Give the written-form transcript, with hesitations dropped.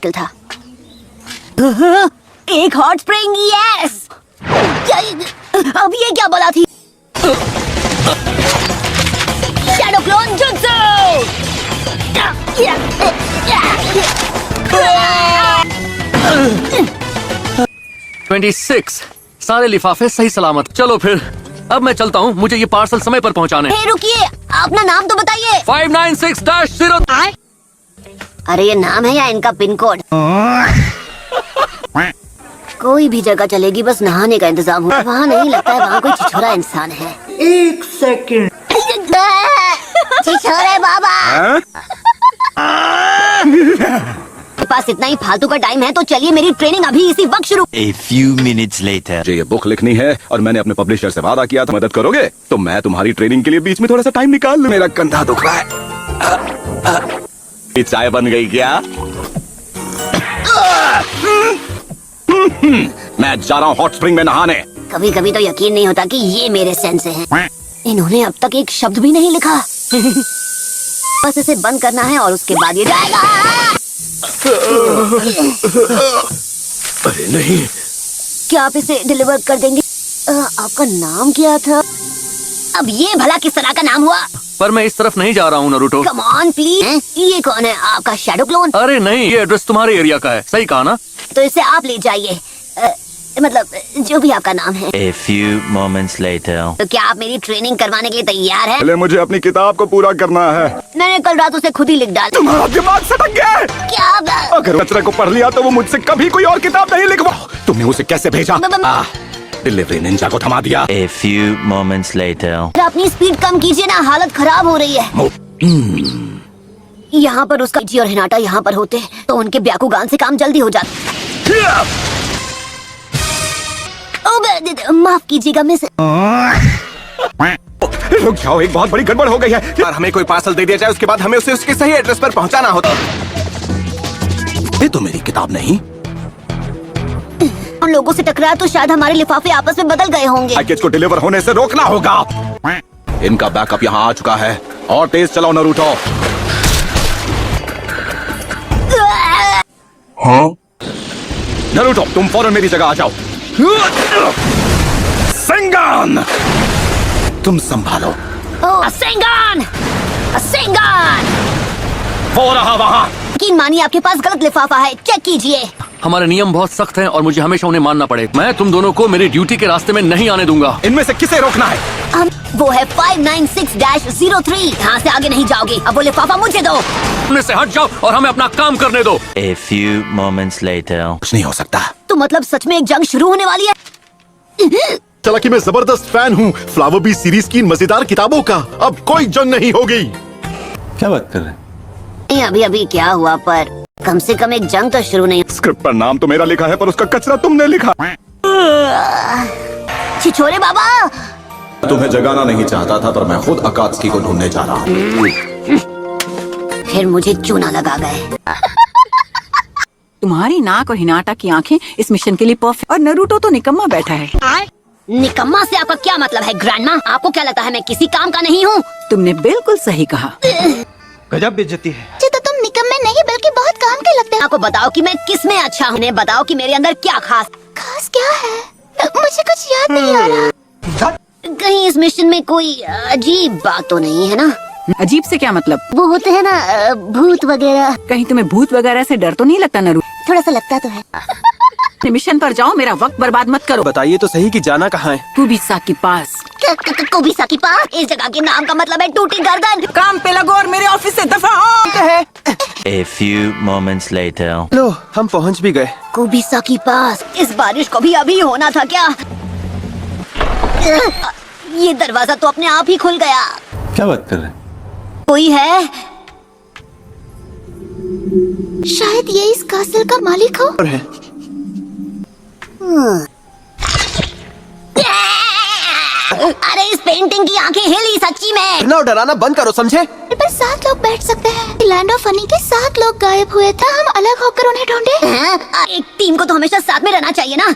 था। एक hot spring, yes. अब ये क्या बोला थी? Shadow clone jutsu. 26 सारे लिफाफे सही सलामत। चलो फिर अब मैं चलता हूँ, मुझे ये पार्सल समय पर पहुँचाने। हे रुकिए, अपना नाम तो बताइए। 596-0। अरे ये नाम है या इनका पिन कोड? कोई भी जगह चलेगी, बस नहाने का इंतजाम हो। वहाँ नहीं लगता है वहाँ कोई छिछोरा इंसान है। 1 सेकंड। छिछोरे बाबा। मेरे पास इतना ही फालतू का टाइम है, तो चलिए मेरी ट्रेनिंग अभी इसी वक्त शुरू। A few minutes later. मुझे ये बुक लिखनी है और मैंने अपने पब्लिशर से वादा किया था, मदद करोगे तो मैं तुम्हारी ट्रेनिंग के लिए बीच में थोड़ा सा टाइम निकाल लूं। मेरा कंधा दुख रहा है। ये चाय बन गई क्या? मैं जा रहा हूँ हॉट स्प्रिंग में नहाने। कभी कभी तो यकीन नहीं होता कि ये मेरे सेंस हैं। इन्होंने अब तक एक शब्द भी नहीं लिखा। बस इसे बंद करना है और उसके बाद ये जाएगा। अरे नहीं, क्या आप इसे डिलीवर कर देंगे? आपका नाम क्या था? अब ये भला किस तरह का नाम हुआ? पर मैं इस तरफ नहीं जा रहा हूँ नरूटो। Come on please. ये कौन है? आपका शैडो क्लोन? अरे नहीं, ये एड्रेस तुम्हारे एरिया का है। सही कहा ना? तो इसे आप ले जाइए। मतलब जो भी आपका नाम है। A few moments later. तो क्या आप मेरी ट्रेनिंग करवाने के लिए तैयार हैं? पहले मुझे अपनी किताब को पूरा करना है। मैंने कल रात उसे खुद ही लिख डाला। तुम्हारा दिमाग सटक गया है। क्या? अगर कचरे को पढ़ लिया तो वो मुझसे कभी कोई और किताब नहीं लिखवा। तुमने उसे कैसे भेजा? डिलीवरी निंजा को थमा दिया। A few moments later. अपनी स्पीड कम कीजिए ना, हालत खराब हो रही है। यहाँ पर उसका जी और हिनाटा यहाँ पर होते तो उनके ब्याकू गान से काम जल्दी हो जाता। माफ कीजिएगा मिस। रुक जाओ, एक बहुत बड़ी गड़बड़ हो गई है। यार हमें कोई पार्सल दे दिया जाए, उसके बाद हमें उसे उसके सही एड्रेस पर पहुंचाना होता। ये तो मेरी किताब नहीं। उन लोगों से टकराया तो शायद हमारे लिफाफे आपस में बदल गए होंगे। पैकेज को डिलीवर होने से रोकना होगा। इनका बैकअप यहाँ आ चुका है। और तेज चलाओ नरूटो। हाँ? नरूटो तुम फौरन मेरी जगह आ जाओ। सेंगान तुम संभालो। सेंगान! सेंगान! वो रहा वहाँ। यकीन मानिए आपके पास गलत लिफाफा है, चेक कीजिए। हमारे नियम बहुत सख्त हैं और मुझे हमेशा उन्हें मानना पड़े। मैं तुम दोनों को मेरी ड्यूटी के रास्ते में नहीं आने दूंगा। इनमें से किसे रोकना है? वो है 596-03। यहाँ से आगे नहीं जाओगे। अब वो लिफाफा मुझे दो। तुमने से हट जाओ और हमें अपना काम करने दो। A few moments later. कुछ नहीं हो सकता। तो मतलब सच में एक जंग शुरू होने वाली है? चला कि मैं जबरदस्त फैन हूँ फ्लावर बी सीरीज की इन मजेदार किताबों का। अब कोई जंग नहीं होगी। क्या बात कर रहे हैं? अभी अभी क्या हुआ, पर कम से कम एक जंग तो शुरू नहीं। स्क्रिप्ट पर नाम तो मेरा लिखा है, पर उसका कचरा तुमने लिखा। छिछोरे बाबा! तुम्हें जगाना नहीं चाहता था, पर मैं खुद अकात्सुकी को ढूंढने जा रहा हूँ। फिर मुझे चूना लगा गए। तुम्हारी नाक और हिनाटा की आंखें इस मिशन के लिए परफेक्ट। और नरूटो तो निकम्मा बैठा है। निकम्मा से आपका क्या मतलब है ग्रैंडमा? आपको क्या लगता है मैं किसी काम का नहीं हूँ? तुमने बिल्कुल सही कहा। गजब बेइज्जती है। तो तुम निकम्मे नहीं बल्कि बहुत काम के लगते हैं। आपको बताओ कि मैं किस में अच्छा हूँ। उन्हें बताओ कि मेरे अंदर क्या खास क्या है। मुझे कुछ याद नहीं आ रहा। कहीं इस मिशन में कोई अजीब बात तो नहीं है ना? अजीब से क्या मतलब? वो होते हैं ना भूत वगैरह। कहीं तुम्हें भूत वगैरह से डर तो नहीं लगता नरू? थोड़ा सा लगता तो है। मिशन पर जाओ, मेरा वक्त बर्बाद मत करो। बताइए तो सही कि जाना कहाँ है? कुबिसा के पास। कुबिसा के पास? इस जगह के नाम का मतलब है टूटी गर्दन। काम पे लगो और मेरे ऑफिस से दफा हो। A few moments later. लो, हम पहुँच भी गए। कुबिसा के पास। इस बारिश को भी अभी होना था क्या? ये दरवाजा तो अपने आप ही खुल गया। क्या बात कर रहे हैं? कोई है? शायद ये इस कासल का मालिक हो। और है। अरे इस पेंटिंग की आंखें हिली सच्ची में। डरना और डराना बंद करो, समझे? पर 7 लोग बैठ सकते हैं। लैंड ऑफ फनी के 7 लोग गायब हुए थे, हम अलग होकर उन्हें ढूंढे। एक टीम को तो हमेशा साथ में रहना चाहिए ना।